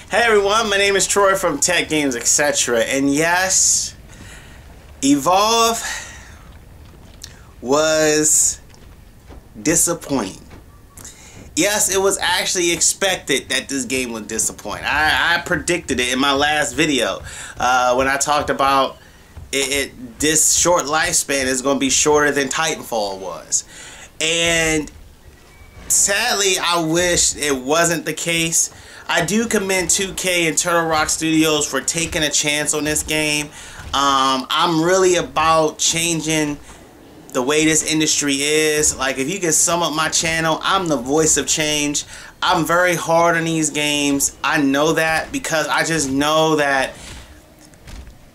Hey everyone, my name is Troy from TechGamesEtc, and yes, Evolve was disappointing. Yes, it was actually expected that this game would disappoint. I predicted it in my last video when I talked about this short lifespan is going to be shorter than Titanfall was. And sadly, I wish it wasn't the case. I do commend 2K and Turtle Rock Studios for taking a chance on this game. I'm really about changing the way this industry is. Like, if you can sum up my channel, I'm the voice of change. I'm very hard on these games. I know that because I just know that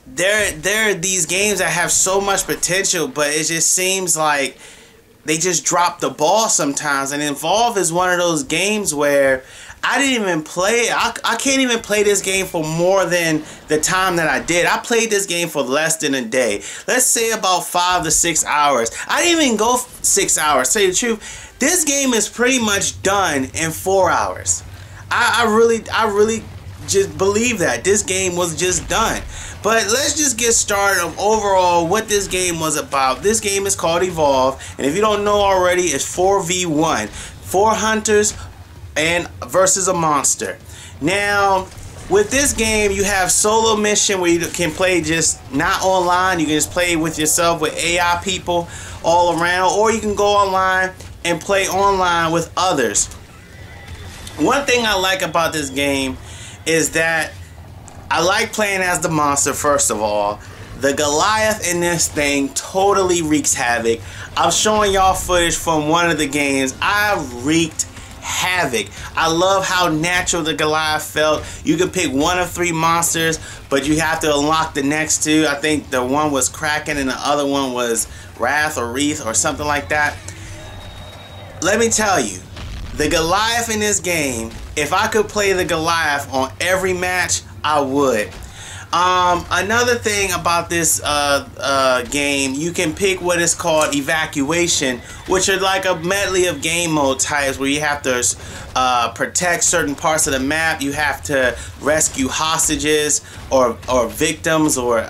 there are these games that have so much potential, but it just seems like they just drop the ball sometimes. And Evolve is one of those games where I didn't even play. I can't even play this game for more than the time that I did. I played this game for less than a day. Let's say about 5 to 6 hours. I didn't even go 6 hours. To tell you the truth, this game is pretty much done in 4 hours. I really just believe that this game was just done. But let's just get started of overall what this game was about. This game is called Evolve, and if you don't know already, it's 4v1. 4 hunters and versus a monster. Now, with this game, you have solo mission where you can play just not online. You can just play with yourself with AI people all around, or you can go online and play online with others. One thing I like about this game is that I like playing as the monster. First of all, the Goliath in this thing totally wreaks havoc. I'm showing y'all footage from one of the games. I wreaked havoc. I love how natural the Goliath felt. You can pick one of 3 monsters, but you have to unlock the next 2. I think the one was Kraken and the other one was Wrath or Wreath or something like that. Let me tell you, the Goliath in this game, if I could play the Goliath on every match, I would. Another thing about this game, you can pick what is called evacuation, which are like a medley of game mode types where you have to protect certain parts of the map. You have to rescue hostages or victims, or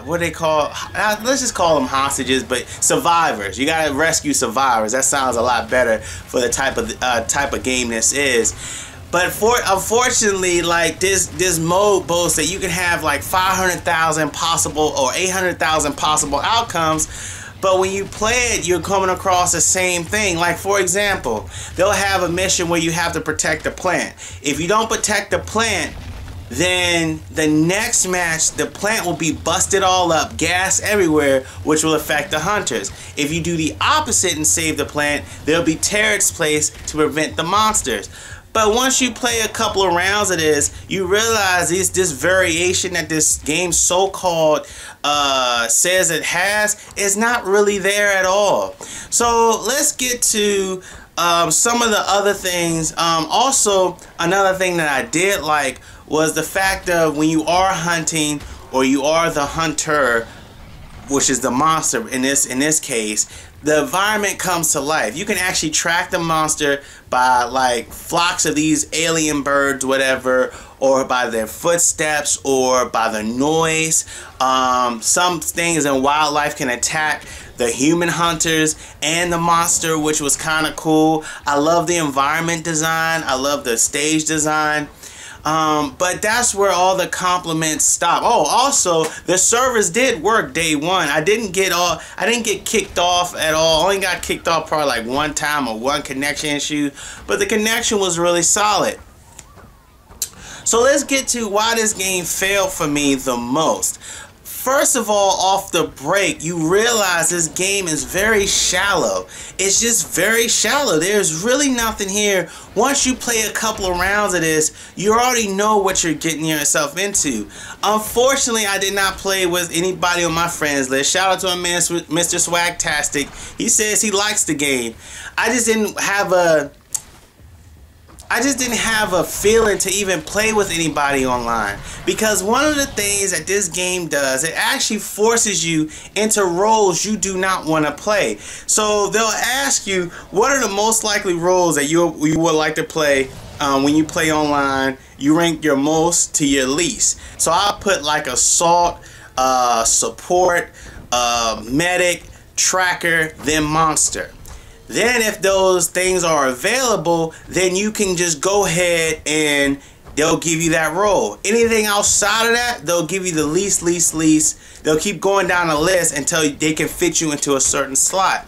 what do they call? Let's just call them hostages, but survivors. You gotta rescue survivors. That sounds a lot better for the type of game this is. But unfortunately, like this mode boasts that you can have like 500,000 possible or 800,000 possible outcomes. But when you play it, you're coming across the same thing. Like, for example, they'll have a mission where you have to protect the plant. If you don't protect the plant, then the next match, the plant will be busted all up, gas everywhere, which will affect the hunters. If you do the opposite and save the plant, there'll be turrets placed to prevent the monsters. But once you play a couple of rounds of this, you realize this variation that this game so-called says it has is not really there at all. So let's get to some of the other things. Also, another thing that I did like was the fact of when you are hunting or you are the hunter, which is the monster in this case, the environment comes to life. You can actually track the monster by like flocks of these alien birds, whatever, or by their footsteps or by the noise. Some things in wildlife can attack the human hunters and the monster, which was kind of cool. I love the environment design. I love the stage design. But that's where all the compliments stop. Oh, also, the servers did work day one. I didn't get kicked off at all. I only got kicked off probably like one time or one connection issue, but the connection was really solid. So let's get to why this game failed for me the most. First of all, off the break, you realize this game is very shallow. It's just very shallow. There's really nothing here. Once you play a couple of rounds of this, you already know what you're getting yourself into. Unfortunately, I did not play with anybody on my friends list. Shout out to my man, Mr. Swagtastic. He says he likes the game. I just didn't have a feeling to even play with anybody online, because one of the things that this game does, it actually forces you into roles you do not want to play. So they'll ask you, what are the most likely roles that you would like to play when you play online? you rank your most to your least. So I'll put like assault, support, medic, tracker, then monster. Then if those things are available, then you can just go ahead and they'll give you that role. Anything outside of that, they'll give you the least. They'll keep going down the list until they can fit you into a certain slot.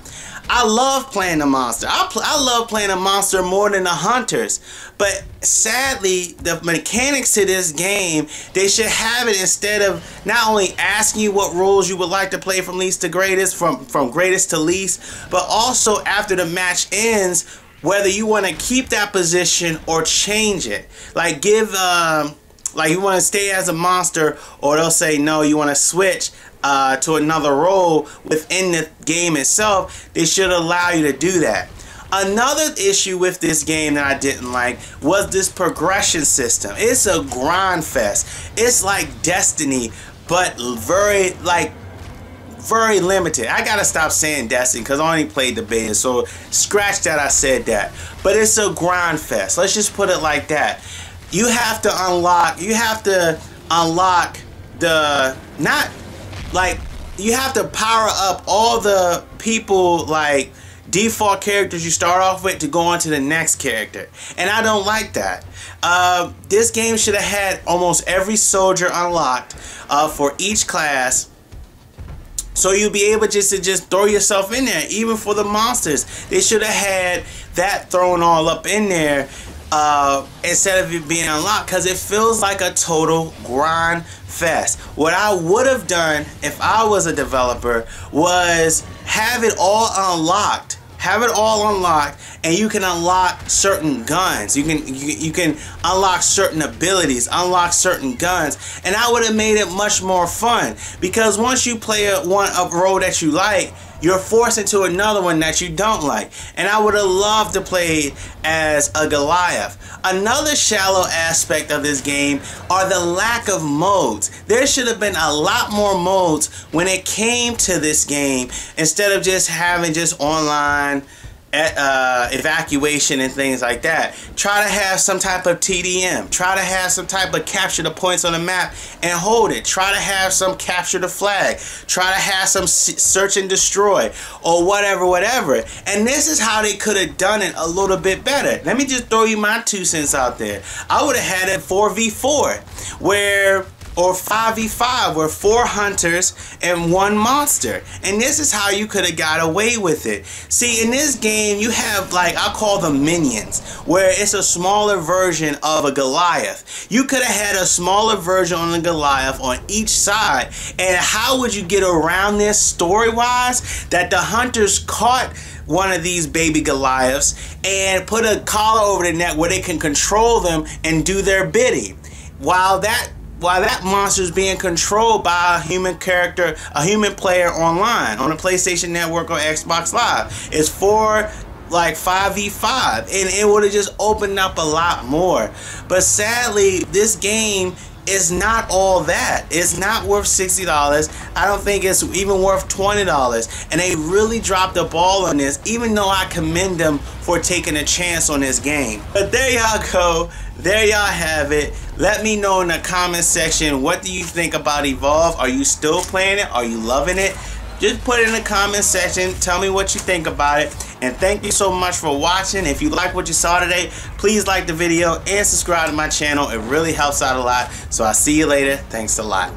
I love playing the monster. I love playing the monster more than the hunters. But sadly, the mechanics to this game, they should have it instead of not only asking you what roles you would like to play from least to greatest, from greatest to least, but also after the match ends, whether you want to keep that position or change it. Like like you want to stay as a monster, or they'll say no, you want to switch to another role within the game itself. They should allow you to do that. Another issue with this game that I didn't like was this progression system. It's a grind fest. It's like Destiny, but very limited. I gotta stop saying Destiny because I only played the beta, so scratch that I said that. But it's a grind fest. Let's just put it like that. You have to unlock the, not like, you have to power up all the people, like default characters you start off with, to go on to the next character, and I don't like that. This game should have had almost every soldier unlocked for each class, so you'll be able just to throw yourself in there. Even for the monsters, they should have had that thrown all up in there instead of it being unlocked, because it feels like a total grind fest. What I would have done if I was a developer was have it all unlocked. Have it all unlocked, and you can unlock certain guns. You can unlock certain abilities, unlock certain guns, and I would have made it much more fun. Because once you play a role that you like, you're forced into another one that you don't like. And I would have loved to play as a Goliath. Another shallow aspect of this game are the lack of modes. There should have been a lot more modes when it came to this game, instead of just having just online evacuation and things like that. Try to have some type of TDM. Try to have some type of capture the points on the map and hold it. Try to have some capture the flag. Try to have some search and destroy, or whatever. And this is how they could have done it a little bit better. Let me just throw you my 2 cents out there. I would have had it 4v4 or 5v5, where 4 hunters and 1 monster. And this is how you could have got away with it. See, in this game, you have, like, I call them minions, where it's a smaller version of a Goliath. You could have had a smaller version on the Goliath on each side. And how would you get around this story-wise? That the hunters caught one of these baby Goliaths and put a collar over the neck where they can control them and do their bidding. While that monster is being controlled by a human character, a human player online on the PlayStation Network or Xbox Live. It's 5v5, and it would have just opened up a lot more. But sadly, this game is not all that. It's not worth $60. I don't think it's even worth $20. And they really dropped the ball on this, even though I commend them for taking a chance on this game. But there y'all go. There y'all have it. Let me know in the comment section, what do you think about Evolve? Are you still playing it? Are you loving it? Just put it in the comment section. Tell me what you think about it. And thank you so much for watching. If you like what you saw today, please like the video and subscribe to my channel. It really helps out a lot. So I'll see you later. Thanks a lot.